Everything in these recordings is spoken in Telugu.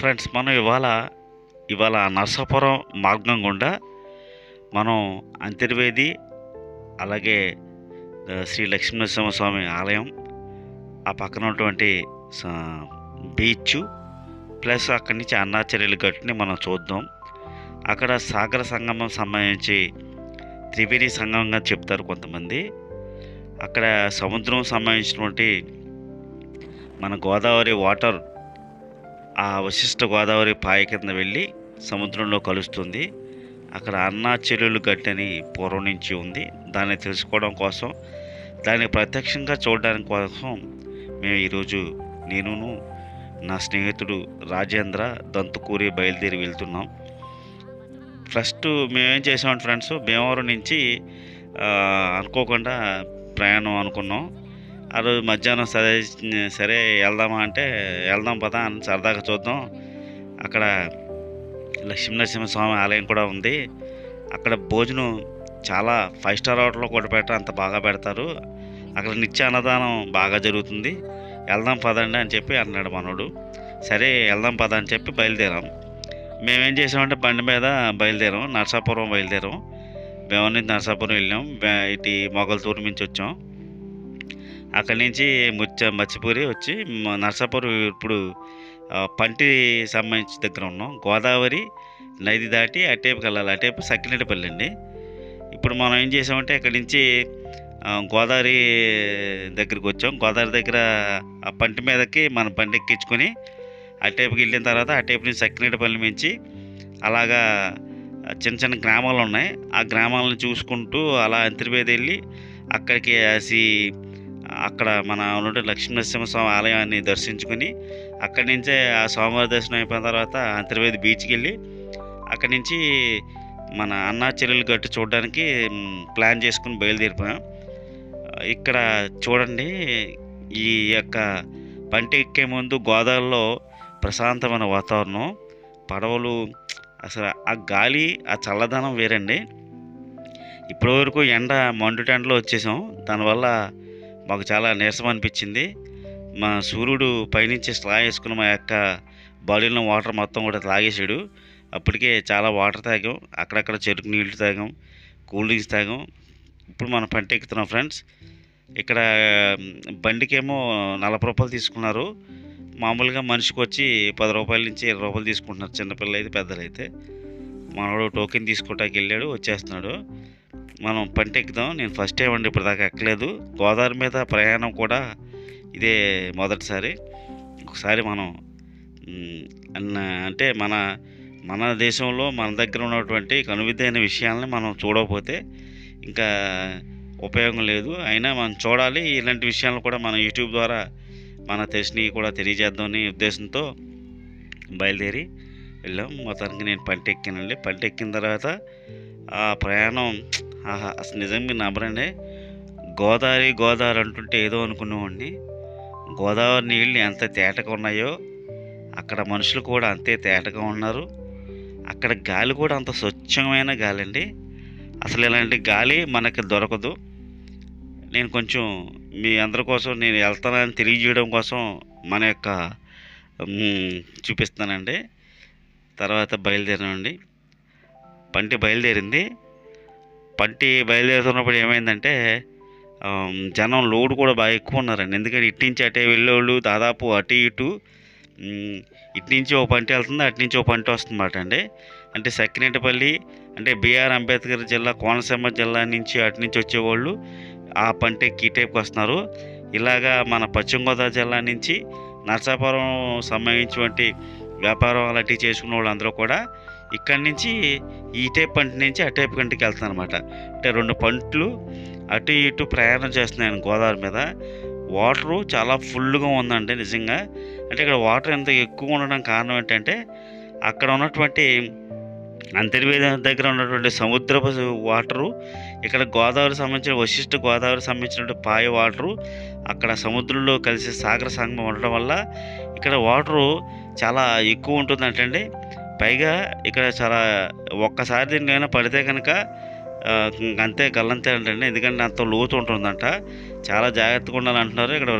ఫ్రెండ్స్, మనం ఇవాళ నరసాపురం మార్గం గుండా మనం అంతర్వేది, అలాగే శ్రీ లక్ష్మీనరసింహస్వామి ఆలయం, ఆ పక్కన ఉన్నటువంటి బీచ్ ప్లస్ అక్కడి నుంచి అన్నాచెల్లెలు గట్టుని మనం చూద్దాం. అక్కడ సాగర సంగమం సంబంధించి త్రివేణి సంగమంగా చెప్తారు కొంతమంది. అక్కడ సముద్రం సంబంధించినటువంటి మన గోదావరి వాటర్ ఆ వశిష్ట గోదావరి పాయ కింద వెళ్ళి సముద్రంలో కలుస్తుంది. అక్కడ అన్నాచెల్లెలు గట్టు అని పూర్వం నుంచి ఉంది. దాన్ని తెలుసుకోవడం కోసం, దాన్ని ప్రత్యక్షంగా చూడడానికి కోసం మేము ఈరోజు నేనును నా స్నేహితుడు రాజేంద్ర దంతుకూరి బయలుదేరి వెళ్తున్నాం. ఫస్ట్ మేమేం చేసామంటే ఫ్రెండ్స్, భీమవరం నుంచి అనుకోకుండా ప్రయాణం అనుకున్నాం. ఆ రోజు మధ్యాహ్నం సరే వెళ్దామా అంటే వెళ్దాం పదా అని సరదాగా చూద్దాం. అక్కడ లక్ష్మీనరసింహస్వామి ఆలయం కూడా ఉంది. అక్కడ భోజనం చాలా 5 స్టార్ హోటల్లో కూడా పెట్టారు, అంత బాగా పెడతారు. అక్కడ నిత్య అన్నదానం బాగా జరుగుతుంది. వెళ్దాం పదండి అని చెప్పి అన్నాడు మనోడు. సరే వెళ్దాం పద అని చెప్పి బయలుదేరాం. మేమేం చేసామంటే బండి మీద బయలుదేరాం, నరసాపురం బయలుదేరాం. భీమవరం నుంచి నరసాపురం వెళ్ళాం, ఇటు మొగల్తూరు నుంచి వచ్చాం. అక్కడి నుంచి మచ్చిపూరి వచ్చి నరసాపురం ఇప్పుడు పంటి సంబంధించి దగ్గర ఉన్నాం. గోదావరి నది దాటి అటేపుకి వెళ్ళాలి, అటేపు సక్కినేటిపల్లి అండి. ఇప్పుడు మనం ఏం చేసామంటే ఇక్కడి నుంచి గోదావరి దగ్గరికి వచ్చాం. గోదావరి దగ్గర ఆ పంటి మీదకి మన బండి ఎక్కించుకొని అటేపుకి వెళ్ళిన తర్వాత అటేపు నుంచి సక్కినేటిపల్లి నుంచి అలాగా చిన్న చిన్న గ్రామాలు ఉన్నాయి. ఆ గ్రామాలను చూసుకుంటూ అలా అంతర్వేది వెళ్ళి అక్కడికి అక్కడ మన ఉన్నటువంటి లక్ష్మీనరసింహస్వామి ఆలయాన్ని దర్శించుకుని అక్కడి నుంచే ఆ స్వామివారి దర్శనం అయిపోయిన తర్వాత అంతర్వేది బీచ్కి వెళ్ళి అక్కడి నుంచి మన అన్నాచెల్లెలు గట్టు చూడడానికి ప్లాన్ చేసుకుని బయలుదేరిపోయాం. ఇక్కడ చూడండి, ఈ యొక్క పంటి ఎక్కే ముందు గోదావరిలో ప్రశాంతమైన వాతావరణం, పడవలు, అసలు ఆ గాలి, ఆ చల్లదనం వేరండి. ఇప్పటివరకు ఎండ మండుటెండలో వచ్చేసాం. దానివల్ల మాకు చాలా నీరసం అనిపించింది. మా సూర్యుడు పైనుంచి స్లా వేసుకుని మా యొక్క బాడీలో వాటర్ మొత్తం కూడా తాగేసాడు. అప్పటికే చాలా వాటర్ తాగాం, అక్కడక్కడ చెరుకు నీళ్లు తాగాం, కూల్ డ్రింక్స్ తాగాం. ఇప్పుడు మనం పంట ఎక్కుతున్నాం ఫ్రెండ్స్. ఇక్కడ బండికేమో 40 రూపాయలు తీసుకున్నారు. మామూలుగా మనిషికి వచ్చి 10 రూపాయల నుంచి 20 రూపాయలు తీసుకుంటున్నారు, చిన్నపిల్లలు అయితే పెద్దలు అయితే. మనోడు టోకెన్ తీసుకోవటానికి వెళ్ళాడు, వచ్చేస్తున్నాడు. మనం పంట ఎక్కుదాం. నేను ఫస్ట్ టైం అండి, ఇప్పుడు దాకా ఎక్కలేదు. గోదావరి మీద ప్రయాణం కూడా ఇదే మొదటిసారి. ఒకసారి మనం అంటే మన దేశంలో మన దగ్గర ఉన్నటువంటి కనువిద్దైన విషయాలని మనం చూడకపోతే ఇంకా ఉపయోగం లేదు. అయినా మనం చూడాలి. ఇలాంటి విషయాలను కూడా మన యూట్యూబ్ ద్వారా మన తెలిసినవి కూడా తెలియజేద్దామని ఉద్దేశంతో బయలుదేరి వెళ్ళాం. మొత్తానికి నేను పంట ఎక్కానండి. పంట ఎక్కిన తర్వాత ఆ ప్రయాణం అసలు నిజంగా మీరు నమ్మరండి. గోదావరి అంటుంటే ఏదో అనుకునేవాడిని. గోదావరి నీళ్ళు ఎంత తేటగా ఉన్నాయో అక్కడ మనుషులు కూడా అంతే తేటగా ఉన్నారు. అక్కడ గాలి కూడా అంత స్వచ్ఛమైన గాలి అండి. అసలు ఇలాంటి గాలి మనకి దొరకదు. నేను కొంచెం మీ అందరి కోసం నేను వెళ్తానని తెలియజేయడం కోసం మన యొక్క చూపిస్తానండి. తర్వాత బయలుదేరామండి. పంటి బయలుదేరింది. పంటి బయలుదేరుతున్నప్పుడు ఏమైందంటే జనం లోడ్ కూడా బాగా ఎక్కువ ఉన్నారండి. ఎందుకంటే ఇటు నుంచి అటే వెళ్ళేవాళ్ళు దాదాపు అటు ఇటు నుంచి ఓ పంట వెళ్తుంది, అటు నుంచి ఓ పంట వస్తుందన్నమాట అండి. అంటే సక్కినేటిపల్లి అంటే బిఆర్ అంబేద్కర్ జిల్లా, కోనసీమ జిల్లా నుంచి అటు నుంచి వచ్చేవాళ్ళు ఆ పంట ఎక్కి టైప్కి వస్తున్నారు. ఇలాగా మన పశ్చిమ గోదావరి జిల్లా నుంచి నరసాపురం సంబంధించినటువంటి వ్యాపారం అలాంటివి చేసుకున్న వాళ్ళందరూ కూడా ఇక్కడి నుంచి ఈ టైప్ పంట నుంచి ఆ టైప్ కంటికి వెళ్తాను అనమాట. అంటే 2 పంటలు అటు ఇటు ప్రయాణం చేస్తున్నాను గోదావరి మీద. వాటరు చాలా ఫుల్గా ఉందండి నిజంగా. అంటే ఇక్కడ వాటర్ ఎంత ఎక్కువ ఉండడం కారణం ఏంటంటే అక్కడ ఉన్నటువంటి అంతర్వేది దగ్గర ఉన్నటువంటి సముద్రపు వాటరు, ఇక్కడ గోదావరి సంబంధించిన వశిష్ట గోదావరి సంబంధించినటువంటి పాయ వాటరు అక్కడ సముద్రంలో కలిసి సాగర సంగమం ఉండడం వల్ల ఇక్కడ వాటరు చాలా ఎక్కువ ఉంటుందంటండి. పైగా ఇక్కడ చాలా ఒక్కసారి దీనికైనా పడితే కనుక అంతే గల్లంతే అంటండి. ఎందుకంటే అంత లోతు ఉంటుందంట. చాలా జాగ్రత్తగా ఉండాలంటున్నారు. ఇక్కడ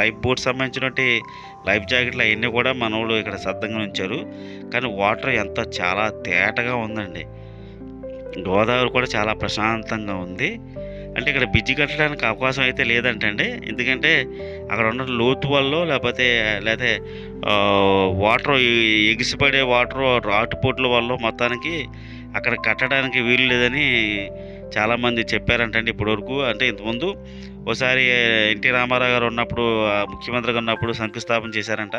లైఫ్ బోట్ సంబంధించినటువంటి లైఫ్ జాకెట్లు అవన్నీ కూడా మనోళ్ళు ఇక్కడ సిద్ధంగా ఉంచారు. కానీ వాటర్ చాలా తేటగా ఉందండి. గోదావరి కూడా చాలా ప్రశాంతంగా ఉంది. అంటే ఇక్కడ బ్రిడ్జి కట్టడానికి అవకాశం అయితే లేదంటండి. ఎందుకంటే అక్కడ ఉన్న లోతు వల్లో లేకపోతే వాటర్ ఎగిసిపడే వాటర్ రాటుపోట్ల వల్ల మొత్తానికి అక్కడ కట్టడానికి వీలు లేదని చాలామంది చెప్పారంటండి ఇప్పటివరకు. అంటే ఇంతకుముందు ఒకసారి ఎన్టీ రామారావు గారు ఉన్నప్పుడు ముఖ్యమంత్రిగా ఉన్నప్పుడు శంకుస్థాపన చేశారంట.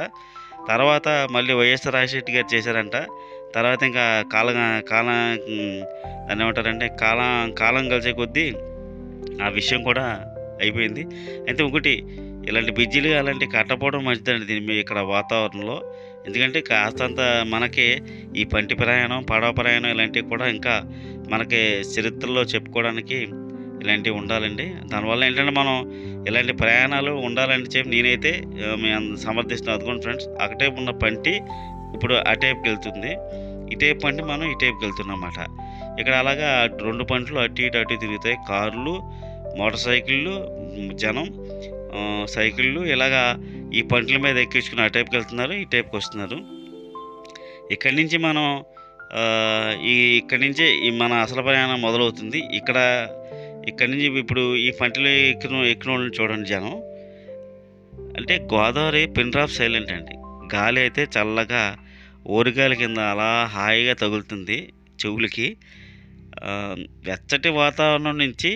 తర్వాత మళ్ళీ వైఎస్ రాజశేఖర్ గారు చేశారంట. తర్వాత ఇంకా కాలం కాలం దాన్ని ఏమంటారంటే కాలం కలిసే కొద్దీ ఆ విషయం కూడా అయిపోయింది. అయితే ఇంకోటి ఇలాంటి బ్రిడ్జిలు అలాంటివి కట్టకపోవడం మంచిదండి దీని ఇక్కడ వాతావరణంలో. ఎందుకంటే కాస్తంత మనకి ఈ పంటి ప్రయాణం, పడవ ప్రయాణం ఇలాంటివి కూడా ఇంకా మనకి చరిత్రలో చెప్పుకోవడానికి ఇలాంటివి ఉండాలండి. దానివల్ల ఏంటంటే మనం ఇలాంటి ప్రయాణాలు ఉండాలని చెప్పి నేనైతే మేము సమర్థిస్తున్నాను. అదుకోండి ఫ్రెండ్స్, అటేపు ఉన్న పంటి ఇప్పుడు అటేపుకి వెళ్తుంది, ఇటేపు పంటి మనం ఇటేపుకి వెళ్తున్నాం అన్నమాట. ఇక్కడ అలాగా 2 పంటలు అటు ఇటు తిరుగుతాయి. కార్లు, మోటార్ సైకిళ్ళు, జనం, సైకిళ్ళు ఇలాగా ఈ పంటల మీద ఎక్కించుకుని ఆ టైప్కి వెళ్తున్నారు, ఈ టైప్కి వస్తున్నారు. ఇక్కడి నుంచి మనం ఇక్కడి నుంచే మన అసలు ప్రయాణం మొదలవుతుంది. ఇక్కడి నుంచి ఇప్పుడు ఈ పంటలు ఎక్కిన వాళ్ళని చూడండి జనం. అంటే గోదావరి పిన్ డ్రాప్ సైలెంట్ అండి. గాలి అయితే చల్లగా ఓరిగాలి కింద అలా హాయిగా తగులుతుంది చెవులకి. వెచ్చటి వాతావరణం నుంచి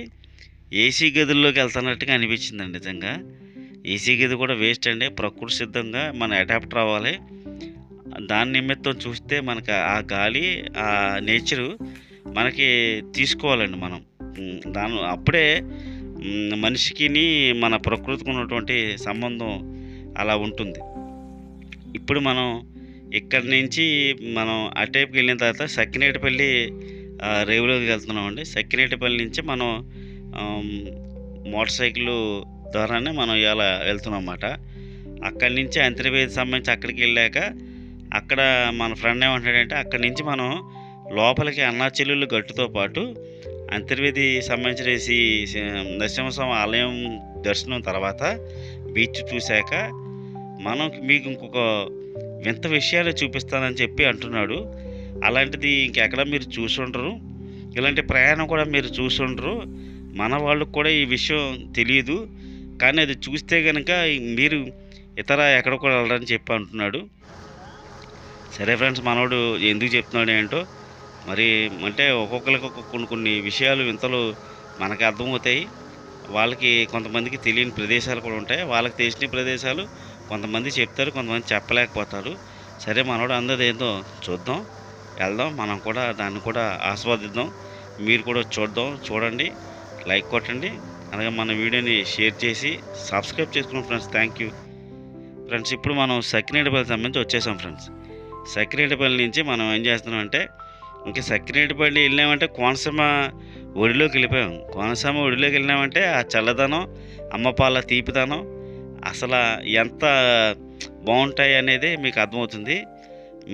ఏసీ గదుల్లోకి వెళ్తున్నట్టుగా అనిపించిందండి. నిజంగా ఏసీ గది కూడా వేస్ట్ అండి. ప్రకృతి సిద్ధంగా మనం అడాప్టర్ అవ్వాలి. దాని నిమిత్తం చూస్తే మనకు ఆ గాలి, ఆ నేచరు మనకి తీసుకోవాలండి మనం. అప్పుడే మనిషికి మన ప్రకృతికి ఉన్నటువంటి సంబంధం అలా ఉంటుంది. ఇప్పుడు మనం ఇక్కడి నుంచి మనం అటేపుకి వెళ్ళిన తర్వాత సక్కినేటిపల్లి రేవులోకి వెళ్తున్నామండి. సక్కినేటిపల్లి నుంచి మనం మోటార్ సైకిల్ ద్వారానే మనం ఇలా వెళ్తున్నాం అన్నమాట. అక్కడి నుంచి అంతర్వేది సంబంధించి అక్కడికి వెళ్ళాక అక్కడ మన ఫ్రెండ్ ఏమంటాడంటే అక్కడి నుంచి మనం లోపలికి అన్నాచెల్లెళ్ళు గట్టుతో పాటు అంతర్వేది సంబంధించిన నరసింహస్వామి ఆలయం దర్శనం తర్వాత బీచ్ చూశాక మీకు ఇంకొక వింత విషయాలు చూపిస్తానని చెప్పి అంటున్నాడు. అలాంటిది ఇంకెక్కడ మీరు చూసుండరు, ఇలాంటి ప్రయాణం కూడా మీరు చూసుండరు. మన వాళ్ళకు కూడా ఈ విషయం తెలియదు, కానీ అది చూస్తే కనుక మీరు ఎక్కడ కూడా వెళ్ళరని చెప్పి అంటున్నాడు. సరే ఫ్రెండ్స్, మనోడు ఎందుకు చెప్తున్నాడు ఏంటో మరి. అంటే ఒక్కొక్కరికి కొన్ని విషయాలు వింతలు మనకు అర్థమవుతాయి. వాళ్ళకి కొంతమందికి తెలియని ప్రదేశాలు కూడా ఉంటాయి. వాళ్ళకి తెలిసిన ప్రదేశాలు కొంతమంది చెప్తారు, కొంతమంది చెప్పలేకపోతారు. సరే, మనోడు అందది ఏందో చూద్దాం, వెళ్దాం, మనం కూడా దాన్ని కూడా ఆస్వాదిద్దాం. మీరు కూడా చూడండి, లైక్ కొట్టండి, అలాగే మన వీడియోని షేర్ చేసి సబ్స్క్రైబ్ చేసుకున్నాం ఫ్రెండ్స్. Thank you friends. ఇప్పుడు మనం సక్కినేటిపల్లి సంబంధించి వచ్చేసాం ఫ్రెండ్స్. సక్కినేటిపల్లి నుంచి మనం ఏం చేస్తున్నాం అంటే ఇంకా సక్కినేటిపల్లి వెళ్ళామంటే కోనసీమ ఒడిలోకి వెళ్ళిపోయాం. కోనసీమ ఒడిలోకి వెళ్ళినామంటే ఆ చల్లదనం, అమ్మపాల తీపిదనం అసలు ఎంత బాగుంటాయి అనేది మీకు అర్థమవుతుంది.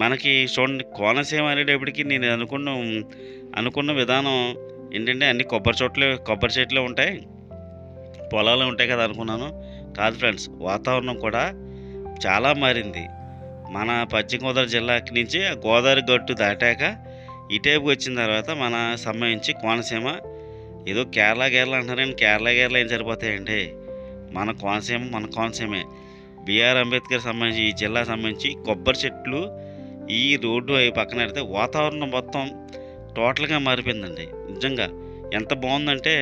మనకి చూడండి, కోనసీమ అనేటప్పటికి నేను అనుకున్న విధానం ఏంటంటే అన్ని కొబ్బరి చెట్లు ఉంటాయి, పొలాలు ఉంటాయి కదా అనుకున్నాను. కాదు ఫ్రెండ్స్, వాతావరణం కూడా చాలా మారింది. మన పశ్చిమ గోదావరి జిల్లాకి నుంచి గోదావరి గట్టు దాటాక ఇటేపుకి వచ్చిన తర్వాత మన సంబంధించి కోనసీమ ఏదో కేరళ అంటున్నారు, కానీ కేరళ ఏం సరిపోతాయండి. మన కోనసీమే. బిఆర్ అంబేద్కర్ సంబంధించి ఈ జిల్లా సంబంధించి కొబ్బరి చెట్లు ఈ రోడ్డు అవి పక్కన పెడితే వాతావరణం మొత్తం టోటల్గా మారిపోయిందండి. నిజంగా ఎంత బాగుందంటే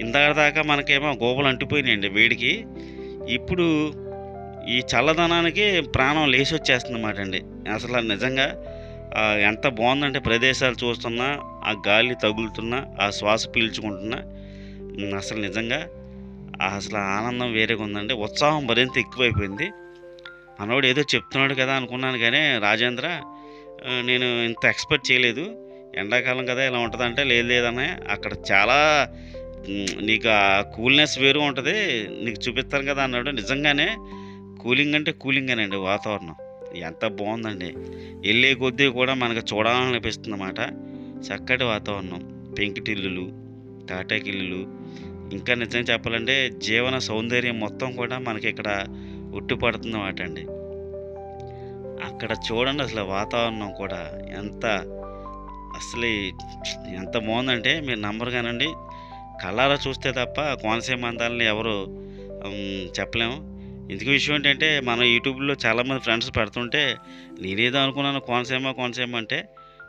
ఇందాక దాకా మనకేమో గోపలు అంటిపోయినాయండి వేడికి. ఇప్పుడు ఈ చల్లదనానికి ప్రాణం లేచి వచ్చేస్తుంది అన్నమాట అండి. అసలు నిజంగా ఎంత బాగుందంటే ప్రదేశాలు చూస్తున్నా, ఆ గాలి తగులుతున్నా, ఆ శ్వాస పీల్చుకుంటున్నా అసలు నిజంగా అసలు ఆనందం వేరేగా ఉందండి. ఉత్సాహం మరింత ఎక్కువైపోయింది. మనోడు ఏదో చెప్తున్నాడు కదా అనుకున్నాను, కానీ రాజేంద్ర నేను ఇంత ఎక్స్పెక్ట్ చేయలేదు. ఎండాకాలం కదా ఇలా ఉంటుందంటే లేదనే అక్కడ చాలా నీకు ఆ కూల్నెస్ వేరు ఉంటుంది, నీకు చూపిస్తాను కదా అన్నాడు. నిజంగానే కూలింగ్ అంటే కూలింగేనండి వాతావరణం. ఎంత బాగుందండి. వెళ్ళే కొద్దీ కూడా మనకు చూడాలనిపిస్తుంది అన్నమాట. చక్కటి వాతావరణం, పెంకిటిల్లులు, తాటాకిల్లులు, ఇంకా నిజంగా చెప్పాలంటే జీవన సౌందర్యం మొత్తం కూడా మనకి ఇక్కడ ఉట్టిపడుతుందన్నమాట అండి. అక్కడ చూడండి అసలు వాతావరణం కూడా ఎంత అసలు ఎంత బాగుందంటే మీరు నమ్మరు కానండి. కళ్ళారా చూస్తే తప్ప కోనసీమ అందాలని ఎవరు చెప్పలేము. ఇందుకు విషయం ఏంటంటే మనం యూట్యూబ్లో చాలామంది ఫ్రెండ్స్ పెడుతుంటే నేనేదో అనుకున్నాను కోనసీమ కోనసీమ అంటే,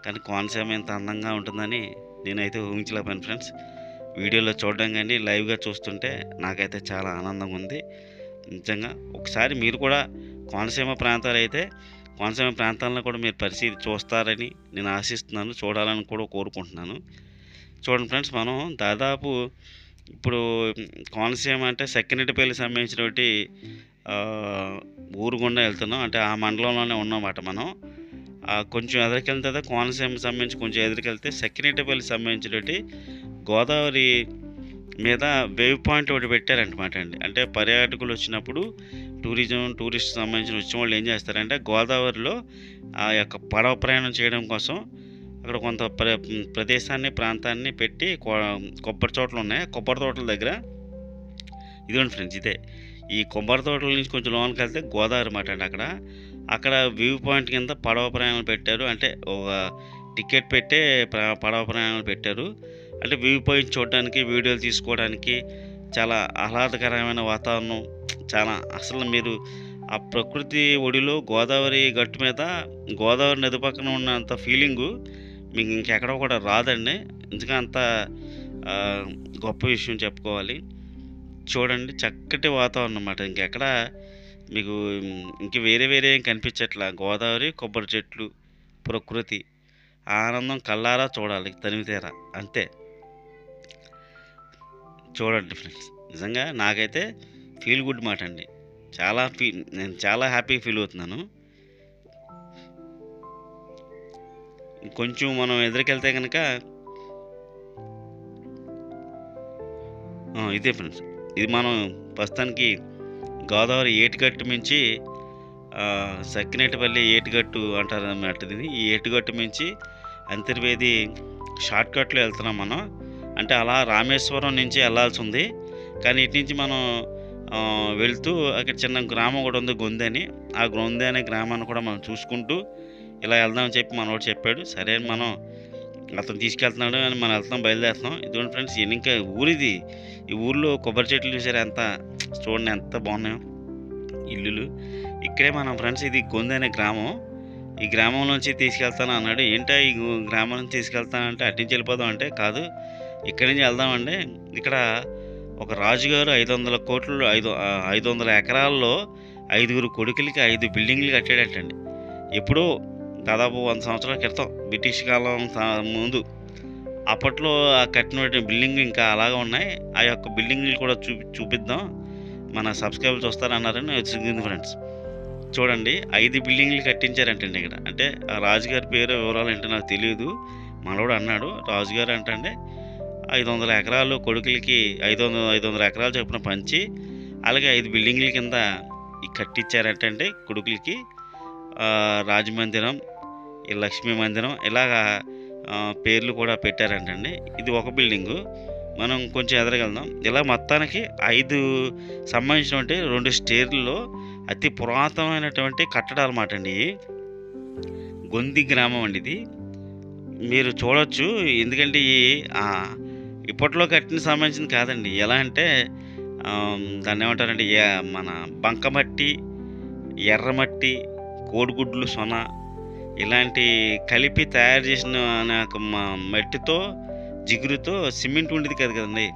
కానీ కోనసీమ ఇంత అందంగా ఉంటుందని నేనైతే ఊహించలేకపోయాను ఫ్రెండ్స్. వీడియోలో చూడడం కానీ లైవ్గా చూస్తుంటే నాకైతే చాలా ఆనందంగా ఉంది నిజంగా. ఒకసారి మీరు కూడా కోనసీమ ప్రాంతాలు అయితే కోనసీమ ప్రాంతాలను కూడా మీరు చూస్తారని నేను ఆశిస్తున్నాను, చూడాలని కూడా కోరుకుంటున్నాను. చూడండి ఫ్రెండ్స్, మనం దాదాపు ఇప్పుడు కోనసీమ అంటే సెక్కిరెడ్డిపల్లి సంబంధించినటువంటి ఊరు గుండా వెళ్తున్నాం. అంటే ఆ మండలంలోనే ఉన్నమాట మనం. కొంచెం ఎదురుకెళ్తే కోనసీమ సంబంధించి కొంచెం ఎదురుకెళ్తే సెక్కిరెడ్డిపల్లి సంబంధించినటువంటి గోదావరి మీద వేవ్ పాయింట్ ఒకటి పెట్టారనమాట అండి. అంటే పర్యాటకులు వచ్చినప్పుడు టూరిస్ట్ సంబంధించిన వచ్చిన వాళ్ళు ఏం చేస్తారంటే గోదావరిలో ఆ యొక్క పడవ ప్రయాణం చేయడం కోసం అక్కడ కొంత ప్రదేశాన్ని ప్రాంతాన్ని పెట్టి కొబ్బరి తోటలు ఉన్నాయి. కొబ్బరి తోటల దగ్గర ఇదిగోండి ఫ్రెండ్స్, ఇదే ఈ కొబ్బరి తోటల నుంచి కొంచెం లోనికి వెళ్తే గోదావరి మాట అండి. అక్కడ వ్యూ పాయింట్ కింద పడవ ప్రయాణాలు పెట్టారు. అంటే ఒక టికెట్ పెట్టే పడవ ప్రయాణాలు పెట్టారు. అంటే వ్యూ పాయింట్ చూడడానికి, వీడియోలు తీసుకోవడానికి చాలా ఆహ్లాదకరమైన వాతావరణం. చాలా అసలు మీరు ఆ ప్రకృతి ఒడిలో గోదావరి గట్టు మీద గోదావరి నది పక్కన ఉన్నంత ఫీలింగు మీకు ఇంకెక్కడ కూడా రాదండి. ఎందుకంటే అంత గొప్ప విషయం చెప్పుకోవాలి. చూడండి చక్కటి వాతావరణం అన్నమాట. ఇంకెక్కడ మీకు ఇంక వేరే ఏం కనిపించట్లా. గోదావరి, కొబ్బరి చెట్లు, ప్రకృతి ఆనందం కళ్ళారా చూడాలి తనివితీరా అంతే. చూడండి ఫ్రెండ్స్, నిజంగా నాకైతే ఫీల్ గుడ్ మాట అండి. నేను చాలా హ్యాపీ ఫీల్ అవుతున్నాను. కొంచెం మనం ఎదురుకెళ్తే కనుక ఇదే ఫ్రెండ్స్, ఇది మనం ప్రస్తుతానికి గోదావరి ఏటిగట్టు మించి సక్కినేటిపల్లి ఏటిగట్టు అంటారు అన్నమాట. ఇది ఈ ఏటిగట్టు మించి అంతర్వేది షార్ట్కట్లో వెళ్తున్నాం మనం. అంటే అలా రామేశ్వరం నుంచి వెళ్ళాల్సి ఉంది, కానీ ఇటు నుంచి మనం వెళ్తూ అక్కడ చిన్న గ్రామం కూడా ఉంది గొందె అని. ఆ గొందె అనే గ్రామాన్ని కూడా మనం చూసుకుంటూ ఇలా వెళ్దామని చెప్పి మనోడు చెప్పాడు. సరే అని మనం అతను తీసుకెళ్తున్నాడు అని మనం బయలుదేరుతున్నాం. ఇదిగోండి ఫ్రెండ్స్, ఇంకా ఊరిది. ఈ ఊర్లో కొబ్బరి చెట్లు చూసారు చూడండి ఎంత బాగున్నాయో ఇల్లులు. ఇక్కడే మనం ఫ్రెండ్స్, ఇది గొందె అనే గ్రామం. ఈ గ్రామం నుంచి తీసుకెళ్తాను అన్నాడు. ఏంటో ఈ గ్రామం నుంచి తీసుకెళ్తానంటే అటు నుంచి వెళ్ళిపోదాం అంటే, కాదు ఇక్కడి నుంచి వెళ్దామండి. ఇక్కడ ఒక రాజుగారు 500 ఎకరాల్లో 5 కొడుకులకి 5 బిల్డింగ్లు కట్టాడటండి. ఎప్పుడో దాదాపు 100 సంవత్సరాల క్రితం, బ్రిటిష్ కాలం ముందు. అప్పట్లో ఆ కట్టిన బిల్డింగ్ ఇంకా అలాగే ఉన్నాయి. ఆ యొక్క బిల్డింగ్లు కూడా చూపిద్దాం, మన సబ్స్క్రైబర్స్ వస్తారన్నారని వచ్చింది ఫ్రెండ్స్. చూడండి 5 బిల్డింగ్లు కట్టించారంటండి ఇక్కడ. అంటే ఆ రాజుగారి పేరు వివరాలు ఏంటో నాకు తెలియదు. మనోడు అన్నాడు రాజుగారు అంటే 500 ఎకరాలు కొడుకులకి 500 ఎకరాలు చొప్పున పంచి అలాగే 5 బిల్డింగ్ల కింద కట్టించారంటే కొడుకులకి. రాజమందిరం, ఈ లక్ష్మీ మందిరం ఇలాగా పేర్లు కూడా పెట్టారంటండి. ఇది ఒక బిల్డింగు. మనం కొంచెం ఎదరగలుగుదాం. ఇలా మొత్తానికి 5 సంబంధించినటువంటి 2 స్టేర్లలో అతి పురాతనమైనటువంటి కట్టడాలు అన్నమాట అండి. గొంది గ్రామం అండి ఇది. మీరు చూడవచ్చు. ఎందుకంటే ఇప్పట్లో కట్టిన సంబంధించింది కాదండి. ఎలా అంటే దాన్ని ఏమంటారంటే మన బంకమట్టి, ఎర్రమట్టి, కోడిగుడ్లు సొన ఇలాంటి కలిపి తయారు చేసిన మట్టితో, జిగురుతో సిమెంట్ ఉండేది కదండి.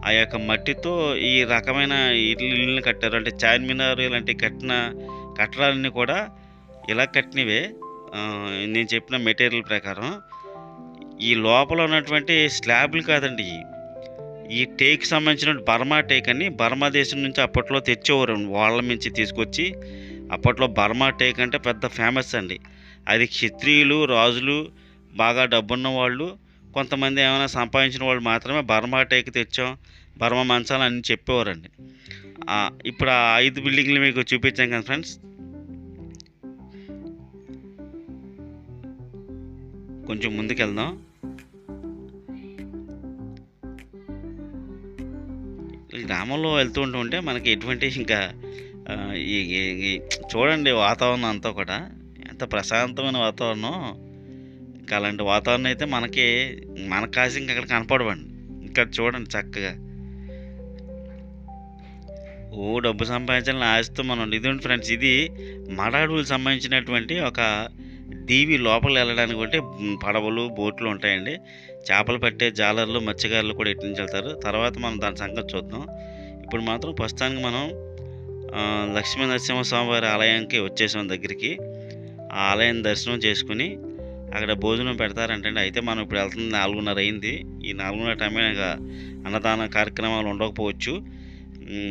ఆ యొక్క మట్టితో ఈ రకమైన ఇళ్ళని కట్టారు. అంటే చార్మినార్ ఇలాంటి కట్టడాలన్నీ కూడా ఇలా కట్టినవే. నేను చెప్పిన మెటీరియల్ ప్రకారం ఈ లోపల ఉన్నటువంటి స్లాబ్లు కాదండి. ఈ టేక్ సంబంధించిన బర్మా టేక్ అని బర్మా దేశం నుంచి అప్పట్లో తెచ్చేవారు. వాళ్ళ నుంచి తీసుకొచ్చి అప్పట్లో బర్మా టేక్ అంటే పెద్ద ఫేమస్ అండి. అది క్షత్రియులు, రాజులు, బాగా డబ్బున్న వాళ్ళు, కొంతమంది ఏమైనా సంపాదించిన వాళ్ళు మాత్రమే బర్మా టేక్ తెచ్చాం, బర్మా మంచాలు అని చెప్పేవారండి. ఇప్పుడు ఆ 5 బిల్డింగ్లు మీకు చూపించాం కదా ఫ్రెండ్స్. కొంచెం ముందుకెళ్దాం. ఈ గ్రామంలో వెళ్తూ ఉంటే మనకి ఎటువంటి ఇంకా ఆ, ఈ ఈ- ఈ చూడండి వాతావరణం అంతా కూడా ఎంత ప్రశాంతమైన వాతావరణం. ఇంకా అలాంటి వాతావరణం అయితే మనకు కాసి ఇంకా అక్కడ కనపడవండి. ఇక్కడ చూడండి చక్కగా డబ్బు సంపాదించాలని ఆశతో మనం ఇదండి ఫ్రెండ్స్. ఇది మడాడులకు సంబంధించినటువంటి ఒక దీవి లోపల వెళ్ళడానికి ఒకటి పడవలు బోట్లు ఉంటాయండి. చేపలు పట్టే జాలర్లు మత్స్యకారులు కూడా ఇటు నుంచి వెళ్తారు. తర్వాత మనం దాని సంగతి చూద్దాం. ఇప్పుడు మాత్రం ప్రస్తుతానికి మనం లక్ష్మీ నరసింహస్వామి వారి ఆలయానికి వచ్చేసాం దగ్గరికి. ఆ ఆలయం దర్శనం చేసుకుని అక్కడ భోజనం పెడతారంటండి. అయితే మనం ఇప్పుడు వెళ్తుంది 4:30 అయింది. ఈ 4:30 టైమే అన్నదాన కార్యక్రమాలు ఉండకపోవచ్చు.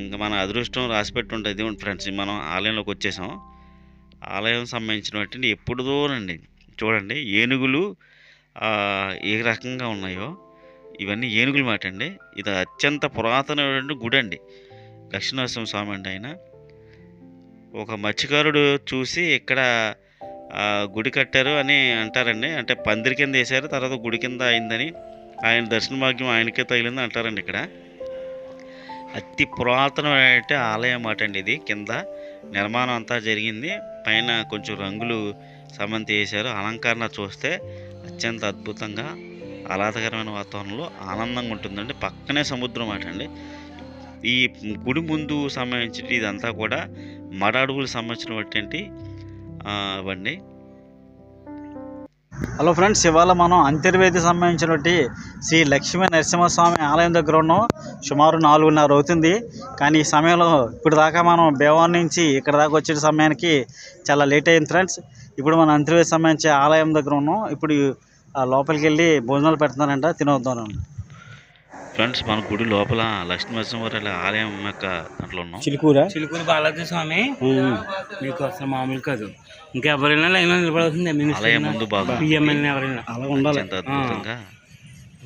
ఇంకా మన అదృష్టం రాసిపెట్టి ఉంటుంది ఫ్రెండ్స్. మనం ఆలయంలోకి వచ్చేసాం. ఆలయం సంబంధించినటువంటి ఎప్పుడుదోనండి చూడండి ఏనుగులు ఏ రకంగా ఉన్నాయో ఇవన్నీ ఏనుగులు మాట అండి. ఇది అత్యంత పురాతనమైన గుడి అండి. లక్ష్మీనరసింహ స్వామి అండి ఆయన. ఒక మత్స్యకారుడు చూసి ఇక్కడ గుడి కట్టారు అని అంటారండి. అంటే పందిరి కింద వేశారు, తర్వాత గుడి కింద అయిందని ఆయన దర్శన భాగ్యం ఆయనకే తగిలింది అంటారండి. ఇక్కడ అతి పురాతనమైన ఆలయం మాట అండి. ఇది కింద నిర్మాణం అంతా జరిగింది. పైన కొంచెం రంగులు సమంతి వేశారు. అలంకరణ చూస్తే అత్యంత అద్భుతంగా ఆహ్లాదకరమైన వాతావరణంలో ఆనందంగా ఉంటుందండి. పక్కనే సముద్రం మాట అండి. ఈ గుడి ముందు సంబంధించి ఇదంతా కూడా మడ అడవులకు సంబంధించినటువంటి ఇవ్వండి. హలో ఫ్రెండ్స్, ఇవాళ మనం అంతర్వేది సంబంధించినటువంటి శ్రీ లక్ష్మీ నరసింహస్వామి ఆలయం దగ్గర ఉన్నాం. సుమారు 4:30 అవుతుంది. కానీ ఈ సమయంలో ఇప్పుడు దాకా మనం భీమవరం నుంచి ఇక్కడ దాకా వచ్చే సమయానికి చాలా లేట్ అయింది ఫ్రెండ్స్. ఇప్పుడు మనం అంతర్వేది సంబంధించి ఆలయం దగ్గర ఉన్నాం. ఇప్పుడు లోపలికి వెళ్ళి భోజనాలు పెడుతున్నారంట, తినవద్దాం ఫ్రెండ్స్. మన గుడి లోపల లక్ష్మీ నరసింహవారి ఆలయం యొక్క దాంట్లో ఉన్నాం. చిలుకూరు బాలాజీ స్వామి మీకు అసలు మామూలు కాదు. ఇంకా ఎవరైనా లైన్ నిలబడుతుంది. ఆలయం ముందు బాగా అలా ఉండాలి. ఎంత అద్భుతంగా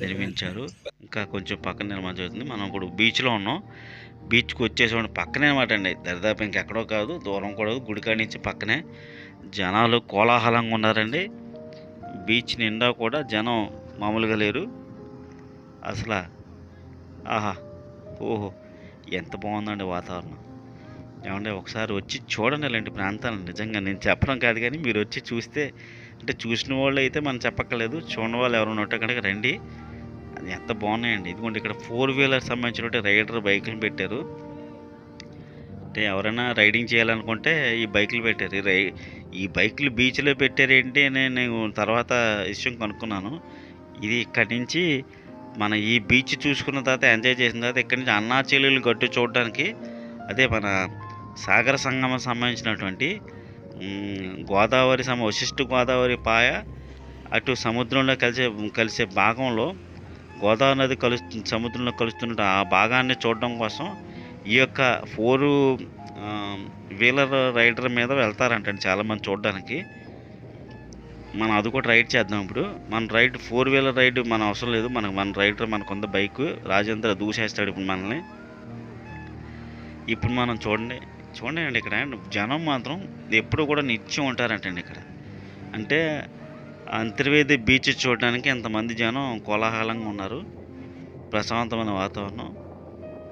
నిర్మించారు. ఇంకా కొంచెం పక్కన నిర్మాణం జరుగుతుంది. మనం ఇప్పుడు బీచ్లో ఉన్నాం. బీచ్కి వచ్చేసి పక్కనే అనమాట అండి. దరిదాపు ఇంకెక్కడో కాదు, దూరం కూడా గుడికాడి నుంచి పక్కనే. జనాలు కోలాహలంగా ఉన్నారండి. బీచ్ నిండా కూడా జనం మామూలుగా లేరు అసలు. ఆహా, ఓహో, ఎంత బాగుందండి వాతావరణం. ఏమంటే ఒకసారి వచ్చి చూడండి ఇలాంటి ప్రాంతాలు. నిజంగా నేను చెప్పడం కాదు, కానీ మీరు వచ్చి చూస్తే, అంటే చూసిన వాళ్ళు అయితే మనం చెప్పక్కర్లేదు, చూడని వాళ్ళు ఎవరైనా ఉంటే కనుక రండి. అది ఎంత బాగున్నాయండి. ఇదిగోండి ఇక్కడ 4-వీలర్ సంబంధించిన రైడర్ బైకులు పెట్టారు. అంటే ఎవరైనా రైడింగ్ చేయాలనుకుంటే ఈ బైకులు పెట్టారు. ఈ బైకులు బీచ్లో పెట్టారేంటి అని నేను తర్వాత విషయం కనుక్కున్నాను. ఇది ఇక్కడి నుంచి మన ఈ బీచ్ చూసుకున్న తర్వాత ఎంజాయ్ చేసిన తర్వాత ఇక్కడి నుంచి అన్నాచెల్లెలు గట్టు చూడడానికి, అదే మన సాగర సంగమం సంబంధించినటువంటి గోదావరి వశిష్ఠ గోదావరి పాయ అటు సముద్రంలో కలిసే భాగంలో గోదావరి నది సముద్రంలో కలుస్తున్న ఆ భాగాన్ని చూడడం కోసం ఈ యొక్క 4-వీలర్ రైడర్ మీద వెళ్తారంటండి చాలామంది చూడడానికి. మనం అది కూడా రైడ్ చేద్దాం. ఇప్పుడు మన 4-వీలర్ రైడ్ మన అవసరం లేదు. మన రైడర్ మనకుంది బైక్. రాజేంద్ర దూసేస్తాడు ఇప్పుడు మనల్ని. ఇప్పుడు మనం చూడండి అండి, ఇక్కడ జనం మాత్రం ఎప్పుడు కూడా నిత్యం ఉంటారంటండి ఇక్కడ. అంటే అంతర్వేది బీచ్ చూడడానికి ఎంతమంది జనం కోలాహలంగా ఉన్నారు. ప్రశాంతమైన వాతావరణం.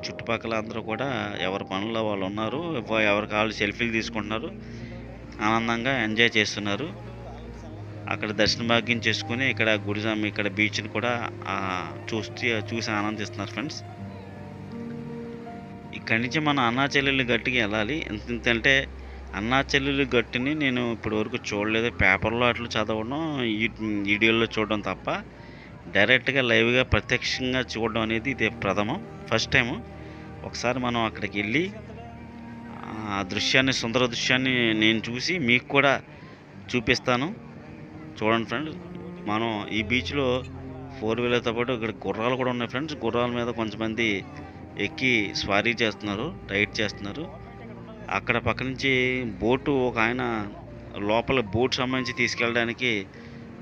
చుట్టుపక్కల అందరూ కూడా ఎవరి పనుల్లో వాళ్ళు ఉన్నారు. ఎవరికి వాళ్ళు సెల్ఫీలు తీసుకుంటున్నారు. ఆనందంగా ఎంజాయ్ చేస్తున్నారు. అక్కడ దర్శన భాగ్యం చేసుకుని ఇక్కడ ఇక్కడ బీచ్ని కూడా చూసి ఆనందిస్తున్నారు ఫ్రెండ్స్. ఇక్కడి నుంచి మనం అన్నాచెల్లెలు గట్టుకి వెళ్ళాలి. ఎందుకంటే అన్నాచెల్లెలు గట్టుని నేను ఇప్పటి వరకు చూడలేదు. పేపర్లో అట్లా చదవడం, వీడియోలో చూడడం తప్ప డైరెక్ట్గా లైవ్గా ప్రత్యక్షంగా చూడడం అనేది ఇదే ప్రథమం, ఫస్ట్ టైము. ఒకసారి మనం అక్కడికి వెళ్ళి ఆ దృశ్యాన్ని, సుందర దృశ్యాన్ని నేను చూసి మీకు కూడా చూపిస్తాను. చూడండి ఫ్రెండ్స్. మనం ఈ బీచ్లో 4-వీలర్తో పాటు ఇక్కడ గుర్రాలు కూడా ఉన్నాయి ఫ్రెండ్స్. గుర్రాల మీద కొంతమంది ఎక్కి స్వారీ చేస్తున్నారు, రైడ్ చేస్తున్నారు. అక్కడ పక్క నుంచి బోటు ఒక ఆయన లోపల బోట్ సంబంధించి తీసుకెళ్ళడానికి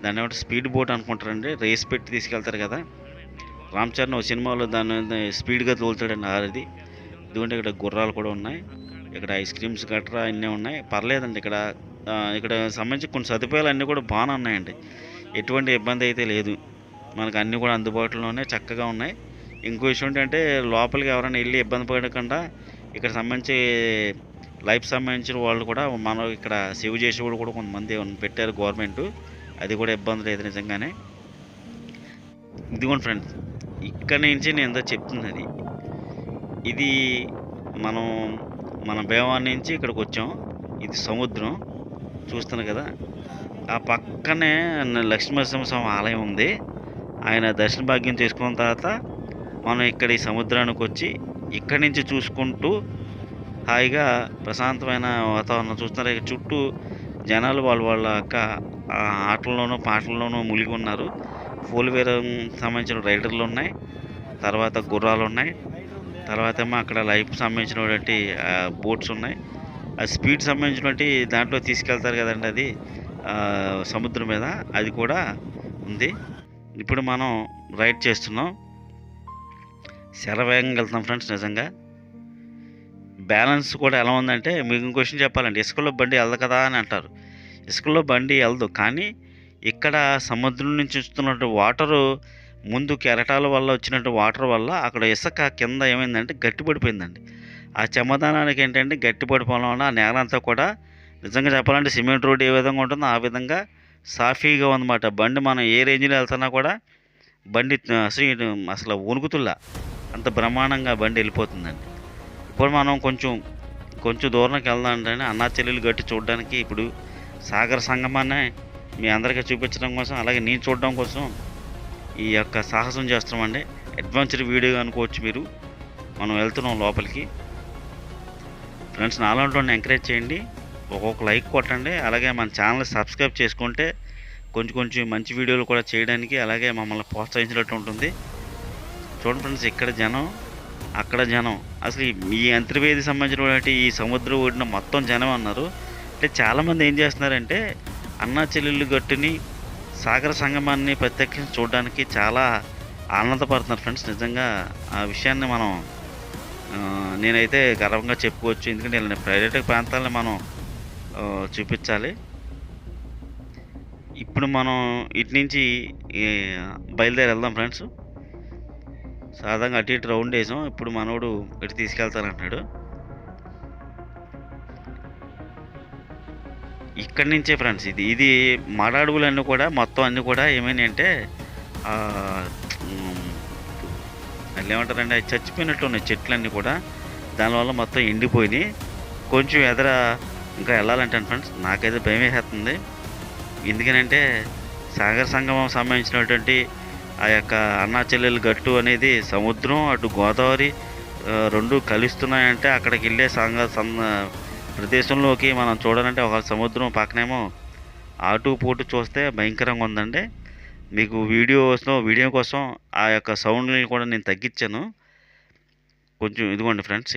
దాన్ని ఏమంటే స్పీడ్ బోట్ అనుకుంటారండి. రేస్ పెట్టి తీసుకెళ్తారు కదా. రామ్ చరణ్ ఒక సినిమాలో దాన్ని స్పీడ్గా తోలుతాడండి ఆరిది. ఇదిగోండి ఇక్కడ గుర్రాలు కూడా ఉన్నాయి. ఇక్కడ ఐస్ క్రీమ్స్ గట్రా అన్నీ ఉన్నాయి. పర్లేదండి. ఇక్కడ సంబంధించి కొన్ని సదుపాయాలు అన్నీ కూడా బాగానే ఉన్నాయండి. ఎటువంటి ఇబ్బంది అయితే లేదు. మనకు అన్నీ కూడా అందుబాటులోనే చక్కగా ఉన్నాయి. ఇంకో విషయం ఏంటంటే లోపలికి ఎవరైనా వెళ్ళి ఇబ్బంది పడకుండా ఇక్కడ సంబంధించి లైఫ్ సంబంధించిన వాళ్ళు కూడా మనం ఇక్కడ సేవ్ చేసేవాళ్ళు కూడా కొంతమంది పెట్టారు గవర్నమెంట్. అది కూడా ఇబ్బంది లేదు నిజంగానే. ఇదిగోండి ఫ్రెండ్స్, ఇక్కడ నుంచి నేను ఎంత చెప్తున్నది ఇది మనం మన భీమవరం నుంచి ఇక్కడికి వచ్చాం. ఇది సముద్రం చూస్తున్నారు కదా. ఆ పక్కనే లక్ష్మీనరసింహస్వామి ఆలయం ఉంది. ఆయన దర్శన భాగ్యం చేసుకున్న తర్వాత మనం ఇక్కడ ఈ సముద్రానికి వచ్చి ఇక్కడి నుంచి చూసుకుంటూ హాయిగా ప్రశాంతమైన వాతావరణం చూస్తున్నారు. ఇక్కడ చుట్టూ జనాలు వాళ్ళ యొక్క ఆటల్లోనూ పాటల్లోనూ మునిగి ఉన్నారు. ఫోర్ వీలర్ సంబంధించిన రైడర్లు ఉన్నాయి, తర్వాత గుర్రాలు ఉన్నాయి, తర్వాత ఏమో అక్కడ లైఫ్ సంబంధించినటువంటి బోట్స్ ఉన్నాయి. అది స్పీడ్ సంబంధించినటువంటి దాంట్లో తీసుకెళ్తారు కదండి, అది సముద్రం మీద అది కూడా ఉంది. ఇప్పుడు మనం రైడ్ చేస్తున్నాం, శరవేగంగా వెళ్తున్నాం ఫ్రెండ్స్. నిజంగా బ్యాలెన్స్ కూడా ఎలా ఉందంటే, మీకు ఇంకో క్వశ్చన్ చెప్పాలంటే, ఇసుకలో బండి వెళ్ళదు కదా అని అంటారు. ఇసుకలో బండి వెళ్ళదు, కానీ ఇక్కడ సముద్రం నుంచి వస్తున్నట్టు వాటరు ముందు కెరటాల వల్ల వచ్చినట్టు వాటర్ వల్ల అక్కడ ఇసుక కింద ఏమైందంటే గట్టిపడిపోయిందండి. ఆ చమదానానికి ఏంటంటే గట్టిపడిపోవడం వల్ల ఆ నేల అంతా కూడా నిజంగా చెప్పాలంటే సిమెంట్ రోడ్ ఏ విధంగా ఉంటుందో ఆ విధంగా సాఫీగా ఉందన్నమాట. బండి మనం ఏ రేంజ్లో వెళ్తున్నా కూడా బండి అసలు వణుకుతుల్లా అంత బ్రహ్మాండంగా బండి వెళ్ళిపోతుందండి. ఇప్పుడు మనం కొంచెం దూరంకి వెళ్దాం అంటే అన్నా చెల్లెలు గట్టి చూడడానికి ఇప్పుడు సాగర సంగమాన్ని మీ అందరికీ చూపించడం కోసం, అలాగే నేను చూడడం కోసం ఈ యొక్క సాహసం చేస్తున్నామండి. అడ్వెంచర్ వీడియో అనుకోవచ్చు మీరు. మనం వెళ్తున్నాం లోపలికి. ఫ్రెండ్స్, నాలాంటి ఎంకరేజ్ చేయండి, ఒక్కొక్క లైక్ కొట్టండి, అలాగే మన ఛానల్ సబ్స్క్రైబ్ చేసుకుంటే కొంచెం మంచి వీడియోలు కూడా చేయడానికి అలాగే మమ్మల్ని ప్రోత్సహించినట్టు ఉంటుంది. చూడండి ఫ్రెండ్స్, ఇక్కడ జనం అక్కడ జనం, అసలు ఈ అంతర్వేది సంబంధించినటువంటి ఈ సముద్రం ఒడిన మొత్తం జనం అన్నారు. అంటే చాలామంది ఏం చేస్తున్నారంటే అన్నా చెల్లెళ్ళు గట్టుని సాగర సంగమాన్ని ప్రత్యక్షంగా చూడడానికి చాలా ఆనందపడుతున్నారు ఫ్రెండ్స్. నిజంగా ఆ విషయాన్ని మనం నేనైతే గర్వంగా చెప్పుకోవచ్చు. ఎందుకంటే ఇలా పర్యాటక ప్రాంతాలను మనం చూపించాలి. ఇప్పుడు మనం ఇటు నుంచి బయలుదేరి వెళ్దాం ఫ్రెండ్స్. సాధారణంగా అటు ఇటు రౌండ్ వేసాం, ఇప్పుడు మనోడు ఇటు తీసుకెళ్తానంటున్నాడు. ఇక్కడి నుంచే ఫ్రెండ్స్ ఇది మాడాడుగులన్నీ కూడా మొత్తం అన్నీ కూడా ఏమైనా అంటే అట్లా ఏమంటారండి, అవి చచ్చిపోయినట్టు ఉన్నాయి చెట్లన్నీ కూడా. దానివల్ల మొత్తం ఎండిపోయినాయి. కొంచెం ఎదర ఇంకా వెళ్ళాలంటాను ఫ్రెండ్స్, నాకైతే భయం వేసేస్తుంది. ఎందుకనంటే సాగర సంగమం సంబంధించినటువంటి ఆ యొక్క అన్నా చెల్లెలు గట్టు అనేది సముద్రం అటు గోదావరి రెండు కలుస్తున్నాయంటే అక్కడికి వెళ్ళే ప్రదేశంలోకి మనం చూడాలంటే ఒక సముద్రం పక్కనేమో ఆటు పోటు చూస్తే భయంకరంగా ఉందండి. మీకు వీడియో కోసం ఆ యొక్క సౌండ్ని కూడా నేను తగ్గించాను కొంచెం. ఇదిగోండి ఫ్రెండ్స్,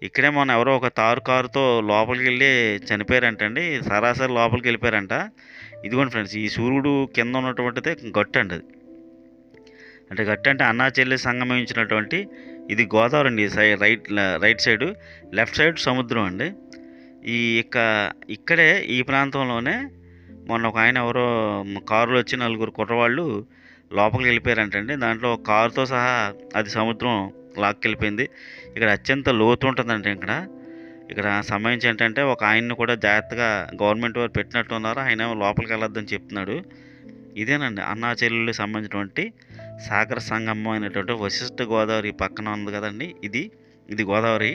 ఇక్కడే మనం ఎవరో ఒక కారుతో లోపలికి వెళ్ళి చనిపోయారంటండి, సరాసరి లోపలికి వెళ్ళిపోయారంట. ఇదిగోండి ఫ్రెండ్స్, ఈ సూర్యుడు కింద ఉన్నటువంటిదే గట్టు అండి. అది గట్టు అంటే అన్నా చెల్లి సంగమించినటువంటి ఇది గోదావరి అండి. రైట్ సైడు, లెఫ్ట్ సైడ్ సముద్రం అండి. ఇక్కడే ఈ ప్రాంతంలోనే మొన్న ఒక ఆయన ఎవరో కారులో వచ్చి 4 కుర్రవాళ్ళు లోపలికి వెళ్ళిపోయారంటండి. దాంట్లో కారుతో సహా అది సముద్రం లాక్కెళ్ళిపోయింది. ఇక్కడ అత్యంత లోతు ఉంటుందండి. ఇక్కడ సంబంధించి ఏంటంటే ఒక ఆయన్ని కూడా జాగ్రత్తగా గవర్నమెంట్ వారు పెట్టినట్టు ఉన్నారు. ఆయన లోపలికి వెళ్ళొద్దని చెప్తున్నాడు. ఇదేనండి అన్నా చెల్లెళ్ళు సంబంధించినటువంటి సాగర సంగమం అయినటువంటి వశిష్ఠ గోదావరి పక్కన ఉంది కదండి. ఇది గోదావరి,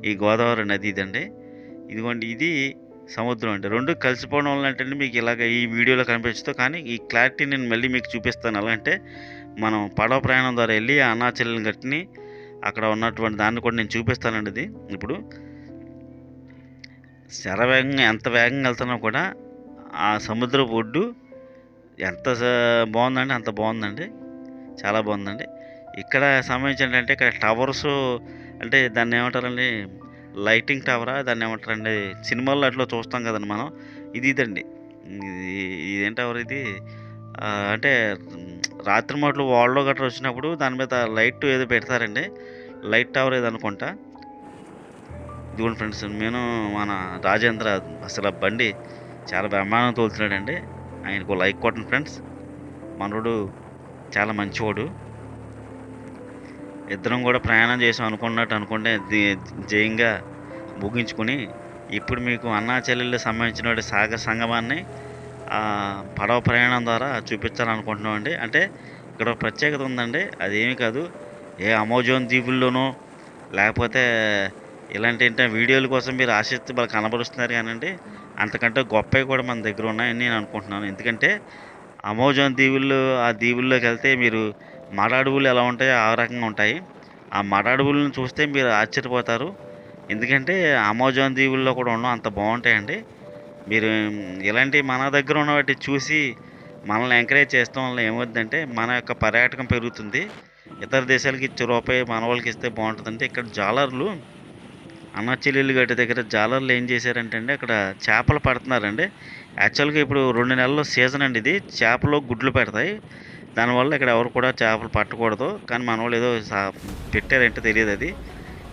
ఈ గోదావరి నది ఇదండి. ఇదిగోండి, ఇది సముద్రం అండి. రెండు కలిసిపోవడం వల్ల అంటే మీకు ఇలాగ ఈ వీడియోలో కనిపించదు, కానీ ఈ క్లారిటీ నేను మళ్ళీ మీకు చూపిస్తాను. ఎలా అంటే మనం పడవ ప్రయాణం ద్వారా వెళ్ళి అన్నా చెల్లెలు గట్టిని అక్కడ ఉన్నటువంటి దాన్ని కూడా నేను చూపిస్తానండి. ఇది ఇప్పుడు శరవేగంగా ఎంత వేగంగా వెళ్తున్నా కూడా ఆ సముద్రపు ఒడ్డు ఎంత బాగుందండి, అంత బాగుందండి, చాలా బాగుందండి. ఇక్కడ సంబంధించి ఏంటంటే ఇక్కడ టవర్స్ అంటే దాన్ని ఏమంటారండి, లైటింగ్ టవరా దాన్ని ఏమంటారండి, సినిమాల్లో అట్లా చూస్తాం కదండి మనం. ఇదండి, ఇదేం టవర్ ఇది అంటే రాత్రి మాటలు వాళ్ళలో గట్రా వచ్చినప్పుడు దాని మీద లైట్ ఏదో పెడతారండి, లైట్ టవర్ ఏదో అనుకుంటా. ఇదిగోండి ఫ్రెండ్స్, నేను మన రాజేంద్ర అసలు బండి చాలా బ్రహ్మాండంగా తోలుతున్నాడండి. ఆయనకు లైక్ కొట్టండి ఫ్రెండ్స్, మనోడు చాలా మంచివాడు. ఇద్దరం కూడా ప్రయాణం చేసాం అనుకున్నట్టు అనుకుంటే జయంగా ముగించుకుని ఇప్పుడు మీకు అన్నా చెల్లెళ్ళు సంబంధించిన సాగర్ సంగమాన్ని పడవ ప్రయాణం ద్వారా చూపించాలనుకుంటున్నామండి. అంటే ఇక్కడ ఒక ప్రత్యేకత ఉందండి. అదేమీ కాదు, ఏ అమెజాన్ దీవుల్లోనో లేకపోతే ఇలాంటి వీడియోల కోసం మీరు ఆసక్తి బాగా కనబరుస్తున్నారు కానండి, అంతకంటే గొప్పవి కూడా మన దగ్గర ఉన్నాయని నేను అనుకుంటున్నాను. ఎందుకంటే అమెజాన్ దీవుల్లో ఆ దీవుల్లోకి వెళ్తే మీరు మడ అడవులు ఎలా ఉంటాయో ఆ రకంగా ఉంటాయి. ఆ మడ అడవులను చూస్తే మీరు ఆశ్చర్యపోతారు. ఎందుకంటే అమెజాన్ దీవుల్లో కూడా ఉండడం అంత బాగుంటాయండి. మీరు ఇలాంటి మన దగ్గర ఉన్న వాటి చూసి మనల్ని ఎంకరేజ్ చేస్తాం వల్ల ఏమవుతుందంటే మన యొక్క పర్యాటకం పెరుగుతుంది. ఇతర దేశాలకి ఇచ్చే రూపాయి మన వాళ్ళకి ఇస్తే బాగుంటుందంటే ఇక్కడ జాలర్లు అన్నా చెల్లెళ్ళు గడ్డ దగ్గర జాలర్లు ఏం చేశారంటే అండి, అక్కడ చేపలు పడుతున్నారండి. యాక్చువల్గా ఇప్పుడు 2 నెలల్లో సీజన్ అండి, ఇది చేపలు గుడ్లు పెడతాయి. దానివల్ల ఇక్కడ ఎవరు కూడా చేపలు పట్టకూడదు, కానీ మన వాళ్ళు ఏదో పెట్టారంటే తెలియదు. అది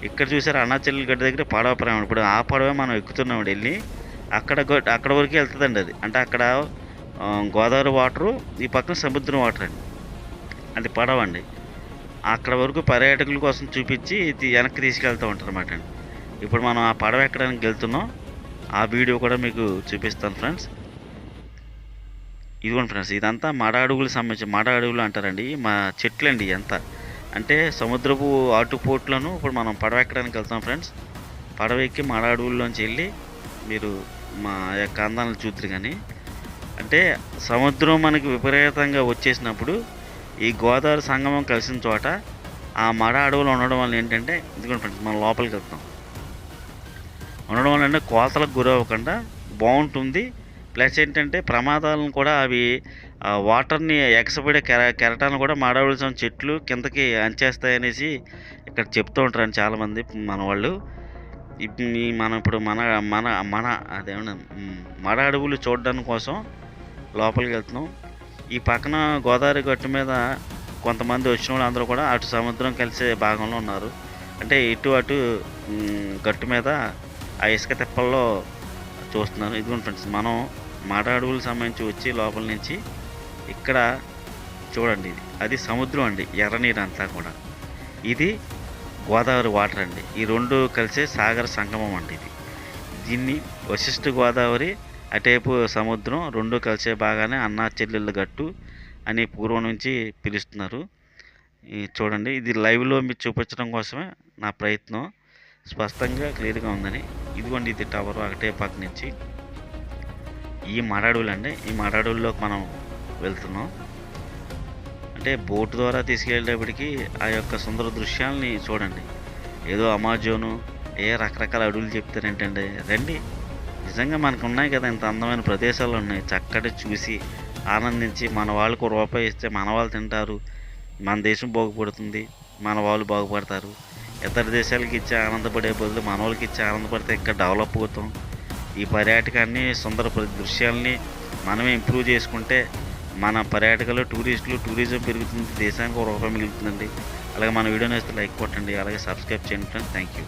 ఇక్కడ చూసారు అన్నా చెల్లెళ్ళు గడ్డ దగ్గర పడవ ప్రయాణం. ఇప్పుడు ఆ పడవ మనం ఎక్కుతున్నామండి, వెళ్ళి అక్కడ వరకు వెళ్తుందండి. అది అంటే అక్కడ గోదావరి వాటరు, ఈ పక్కన సముద్రం వాటర్ అండి, అది పడవ అండి. అక్కడ వరకు పర్యాటకుల కోసం చూపించి వెనక్కి తీసుకెళ్తూ ఉంటారు అన్నమాట అండి. ఇప్పుడు మనం ఆ పడవ ఎక్కడానికి వెళ్తున్నాం, ఆ వీడియో కూడా మీకు చూపిస్తాను ఫ్రెండ్స్. ఇదిగోండి ఫ్రెండ్స్, ఇదంతా మడ అడుగులు సంబంధించి మడ అడుగులు అంటారండి. మా చెట్లు అండి అంతా. అంటే సముద్రపు ఆటుపోట్లను ఇప్పుడు మనం పడవ ఎక్కడానికి వెళ్తాం ఫ్రెండ్స్. పడవ ఎక్కి మడ అడవుల్లోంచి వెళ్ళి మీరు మా యొక్క అందాలను చూద్దరు. కానీ అంటే సముద్రం మనకి విపరీతంగా వచ్చేసినప్పుడు ఈ గోదావరి సంగమం కలిసిన చోట ఆ మడ అడవులు ఉండడం వల్ల ఏంటంటే, ఇదిగోండి ఫ్రెండ్స్, మనం లోపలికి వెళ్తాం. ఉండడం వల్ల అంటే కోతలకు గురవ్వకుండా బాగుంటుంది. ప్లస్ ఏంటంటే ప్రమాదాలను కూడా అవి వాటర్ని ఎగసపడే కెరటాలను కూడా మాడవలసిన చెట్లు కిందకి అంచేస్తాయనేసి ఇక్కడ చెప్తూ ఉంటారు చాలామంది మన వాళ్ళు. మనం ఇప్పుడు మన మన మన అదేమన్నా మడ అడవులు చూడడానికి కోసం లోపలికి వెళ్తున్నాం. ఈ పక్కన గోదావరి గట్టు మీద కొంతమంది వచ్చిన వాళ్ళు అందరూ కూడా అటు సముద్రం కలిసే భాగంలో ఉన్నారు. అంటే ఇటు అటు గట్టు మీద ఆ ఇసుక తిప్పల్లో చూస్తున్నారు. ఇదిగోండి ఫ్రెండ్స్, మనం మడ అడవులకు సంబంధించి వచ్చి లోపల నుంచి ఇక్కడ చూడండి, అది సముద్రం అండి, ఎర్ర నీరు అంతా కూడా. ఇది గోదావరి వాటర్ అండి. ఈ రెండు కలిసే సాగర సంగమం అండి. దీన్ని వశిష్ఠ గోదావరి, అటేపు సముద్రం రెండు కలిసే బాగానే అన్నా చెల్లెళ్ళ గట్టు అని పూర్వం నుంచి పిలుస్తున్నారు. చూడండి, ఇది లైవ్లో మీకు చూపించడం కోసమే నా ప్రయత్నం. స్పష్టంగా క్లియర్గా ఉందని. ఇదిగోండి, ఇది టవర్ ఒకటే పక్క నుంచి. ఈ మడ అడవులు అండి, ఈ మడ అడవుల్లోకి మనం వెళ్తున్నాం. అంటే బోటు ద్వారా తీసుకెళ్ళేటప్పటికి ఆ యొక్క సుందర దృశ్యాలని చూడండి. ఏదో అమెజాను రకరకాల అడవులు చెప్తారేంటండి, రండి. నిజంగా మనకు ఉన్నాయి కదా, ఇంత అందమైన ప్రదేశాలు ఉన్నాయి. చక్కటి చూసి ఆనందించి మన వాళ్ళకు రూపాయి ఇస్తే మన వాళ్ళు తింటారు, మన దేశం బాగుపడుతుంది, మన వాళ్ళు బాగుపడతారు. ఇతర దేశాలకి ఇచ్చి ఆనందపడే బదులు మన వాళ్ళకి ఇచ్చి ఆనందపడితే ఇంకా డెవలప్ అవుతాం. ఈ పర్యాటకాన్ని సుందర దృశ్యాలని మనమే ఇంప్రూవ్ చేసుకుంటే మన పర్యాటకులు టూరిజం పెరుగుతుంది, దేశానికి ఒక రూపాయి మిగులుతుందండి. అలాగే మన వీడియో నేస్తే లైక్ కొట్టండి, అలాగే సబ్స్క్రైబ్ చేయండి ఫ్రెండ్స్. Thank you.